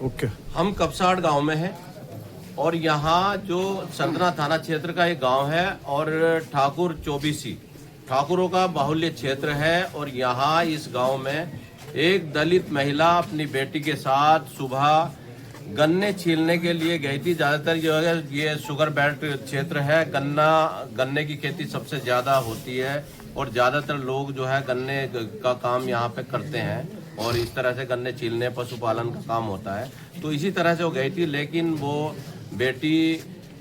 Okay. हम कपसाड़ गांव में हैं और यहाँ जो संतना थाना क्षेत्र का एक गांव है और ठाकुर चौबीसी ठाकुरों का बाहुल्य क्षेत्र है। और यहाँ इस गांव में एक दलित महिला अपनी बेटी के साथ सुबह गन्ने छीलने के लिए गई थी। ज्यादातर जो है ये शुगर बेल्ट क्षेत्र है, गन्ने की खेती सबसे ज्यादा होती है और ज्यादातर लोग जो है गन्ने का काम यहाँ पे करते हैं और इस तरह से गन्ने छीलने पशुपालन का काम होता है। तो इसी तरह से वो गई थी, लेकिन वो बेटी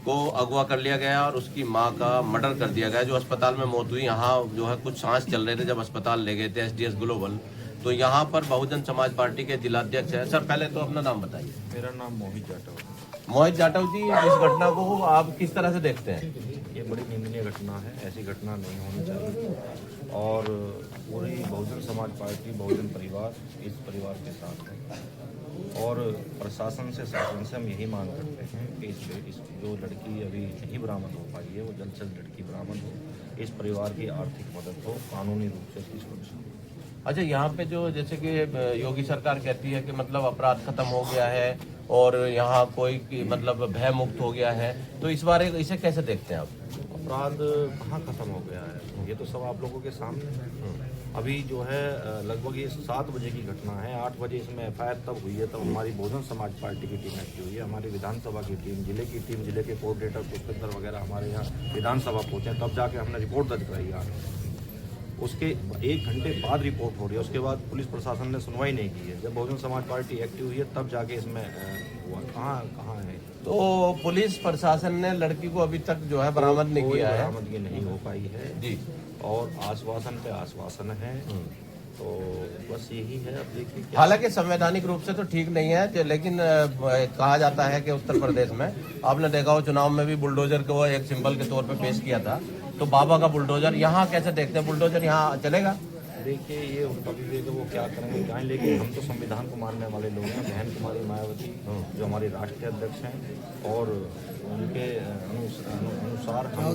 को अगवा कर लिया गया और उसकी मां का मर्डर कर दिया गया, जो अस्पताल में मौत हुई। यहाँ जो है कुछ सांस चल रहे थे जब अस्पताल ले गए थे एसडीएस ग्लोबल। तो यहाँ पर बहुजन समाज पार्टी के जिलाध्यक्ष है। सर पहले तो अपना नाम बताइए। मेरा नाम मोहित जाटव है। मोहित जाटव जी, इस घटना को आप किस तरह से देखते हैं? ये बड़ी निंदनीय घटना है, ऐसी घटना नहीं होनी चाहिए और पूरी बहुजन समाज पार्टी बहुजन परिवार इस परिवार के साथ है और प्रशासन से शासन से हम यही मांग करते हैं कि इस जो लड़की अभी नहीं बरामद हो पाई है वो जल्द से जल्द लड़की बरामद हो, इस परिवार की आर्थिक मदद हो, कानूनी रूप से इसकी सुरक्षा हो। अच्छा, यहाँ पे जो जैसे कि योगी सरकार कहती है कि मतलब अपराध खत्म हो गया है और यहाँ कोई मतलब भय मुक्त हो गया है, तो इस बारे इसे कैसे देखते हैं आप? अपराध कहाँ खत्म हो गया है, ये तो सब आप लोगों के सामने है। अभी जो है लगभग ये 7 बजे की घटना है, 8 बजे इसमें एफआईआर तब हुई है, तब हमारी बहुजन समाज पार्टी की टीम एक्टिव हुई है, हमारी विधानसभा की टीम, जिले की टीम, जिले के कोऑर्डिनेटर पुष्पेंद्र वगैरह हमारे यहाँ विधानसभा पहुँचे, तब जाके हमने रिपोर्ट दर्ज कराई है। उसके 1 घंटे बाद रिपोर्ट हो रही है, उसके बाद पुलिस प्रशासन ने सुनवाई नहीं की है। जब बहुजन समाज पार्टी एक्टिव हुई है तब जाके इसमें हुआ। कहाँ है? तो पुलिस प्रशासन ने लड़की को अभी तक जो है बरामद नहीं किया है, बरामदगी नहीं हो पाई है जी, और आश्वासन पे आश्वासन है। तो बस यही है, अब देखिए। हालांकि संवैधानिक रूप से तो ठीक नहीं है, लेकिन कहा जाता है कि उत्तर प्रदेश में आपने देखा हो चुनाव में भी बुलडोजर को एक सिंबल के तौर पे पेश किया था। तो बाबा का बुलडोजर यहाँ कैसे देखते हैं? बुलडोजर यहाँ चलेगा? देखिए ये उनका विवेक है, वो क्या करेंगे क्या, लेकिन हम तो संविधान को मानने वाले लोग हैं। बहन कुमारी मायावती जो हमारे राष्ट्रीय अध्यक्ष हैं और उनके अनुसार हम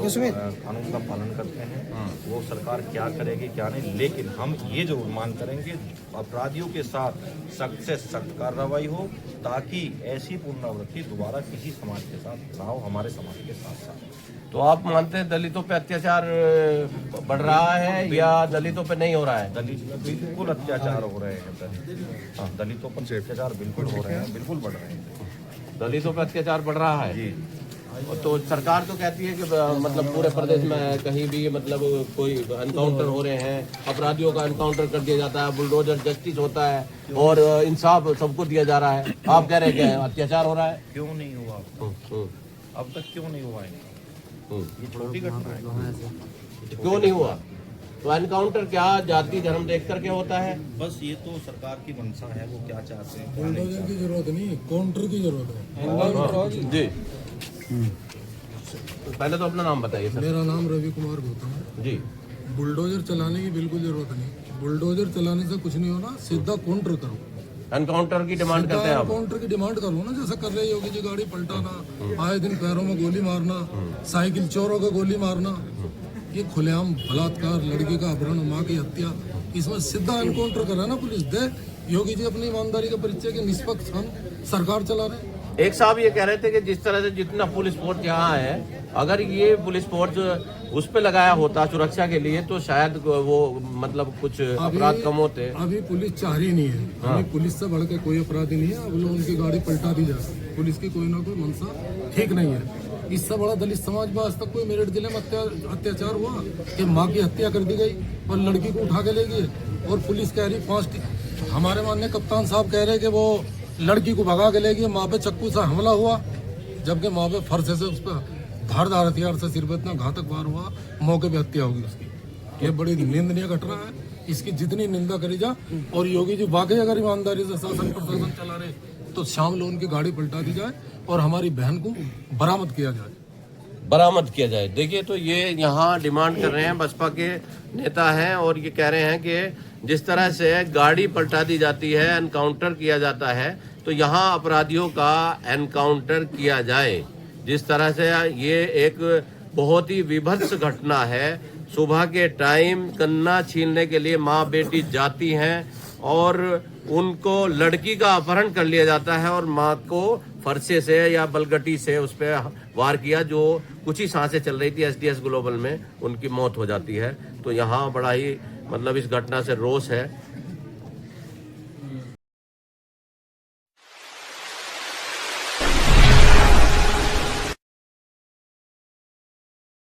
कानून का पालन करते हैं। वो सरकार क्या करेगी क्या नहीं, लेकिन हम ये जरूर मांग करेंगे अपराधियों के साथ सख्त से सख्त कार्रवाई हो, ताकि ऐसी पुनरावृत्ति दोबारा किसी समाज के साथ ना हो, हमारे समाज के साथ साथ। तो आप मानते हैं दलितों पे अत्याचार बढ़ रहा है या दलितों पे नहीं हो रहा है? दलित बिल्कुल अत्याचार हो रहे हैं, दलितों पर अत्याचार बिल्कुल हो रहे हैं, बिल्कुल बढ़ रहे हैं। दलितों पे अत्याचार बढ़ रहा है जी। तो सरकार तो कहती है कि मतलब पूरे प्रदेश में कहीं भी मतलब कोई एनकाउंटर हो रहे हैं, अपराधियों का एनकाउंटर कर दिया जाता है, बुलडोजर जस्टिस होता है और इंसाफ सबको दिया जा रहा है। आप कह रहे हैं अत्याचार हो रहा है? क्यों नहीं हुआ अब तक क्यों नहीं हुआ है? ये छोटी घटना है, क्यों नहीं हुआ? तो एनकाउंटर क्या जाति धर्म देख करके होता है? बस ये तो सरकार की मंशा है, वो क्या चाहते हैं। बुलडोजर की जरूरत नहीं, काउंटर की जरूरत है जी। पहले तो अपना नाम बताइए सर। मेरा नाम रवि कुमार गौतम है जी। बुलडोजर चलाने की बिल्कुल जरूरत नहीं। बुलडोजर चलाने से कुछ नहीं होना, सीधा काउंटर करो। एनकाउंटर की डिमांड करते हैं आप? काउंटर की डिमांड करो ना, जैसा कर रहे योगी जी, गाड़ी पलटाना, आए दिन पैरों में गोली मारना, साइकिल चोरों को गोली मारना, ये खुलेआम बलात्कार, लड़की का अपहरण, माँ की हत्या, इसमें सीधा एनकाउंटर करा ना पुलिस दे। योगी जी अपनी ईमानदारी का परिचय के निष्पक्ष हम सरकार चला रहे हैं। एक साहब ये कह रहे थे कि जिस तरह से जितना पुलिस फोर्स यहाँ है, अगर ये पुलिस फोर्स उस पे लगाया होता सुरक्षा के लिए तो शायद वो मतलब कुछ अपराध कम होते। अभी पुलिस चाह रही नहीं है। अभी पुलिस से बढ़ के कोई अपराधी नहीं है। अब लोग उनकी गाड़ी पलटा दी जाए, पुलिस की कोई ना कोई मंशा ठीक नहीं है। इससे बड़ा दलित समाज में आज तक कोई मेरठ जिले में अत्याचार हुआ कि माँ की हत्या कर दी गई और लड़की को उठा के ले गए और पुलिस कह रही 5 हमारे माननीय कप्तान साहब कह रहे कि वो लड़की को भगा के ले गए, माँ पे चक्कू से हमला हुआ, जबकि माँ पे फरसे से उस पर धारदार हथियार से सिर पे इतना घातक वार हुआ, मौके पे हत्या होगी उसकी। ये बड़ी निंदनीय घटना है, इसकी जितनी निंदा करी जा। और योगी जी वाकई अगर ईमानदारी से शासन प्रशासन चला रहे तो शाम लोग उनकी गाड़ी पलटा दी जाए और हमारी बहन को बरामद किया जाए। बरामद किया जाए। देखिए, तो ये यहाँ डिमांड कर रहे हैं, बसपा के नेता हैं और ये कह रहे हैं कि जिस तरह से गाड़ी पलटा दी जाती है, एनकाउंटर किया जाता है, तो यहाँ अपराधियों का एनकाउंटर किया जाए। जिस तरह से ये एक बहुत ही विभत्स घटना है। सुबह के टाइम गन्ना छीलने के लिए माँ बेटी जाती हैं और उनको लड़की का अपहरण कर लिया जाता है और माँ को फरसे से या बलगटी से उस पर वार किया, जो कुछ ही सांसें चल रही थी एसडीएस ग्लोबल में, उनकी मौत हो जाती है। तो यहाँ बड़ा ही मतलब इस घटना से रोष है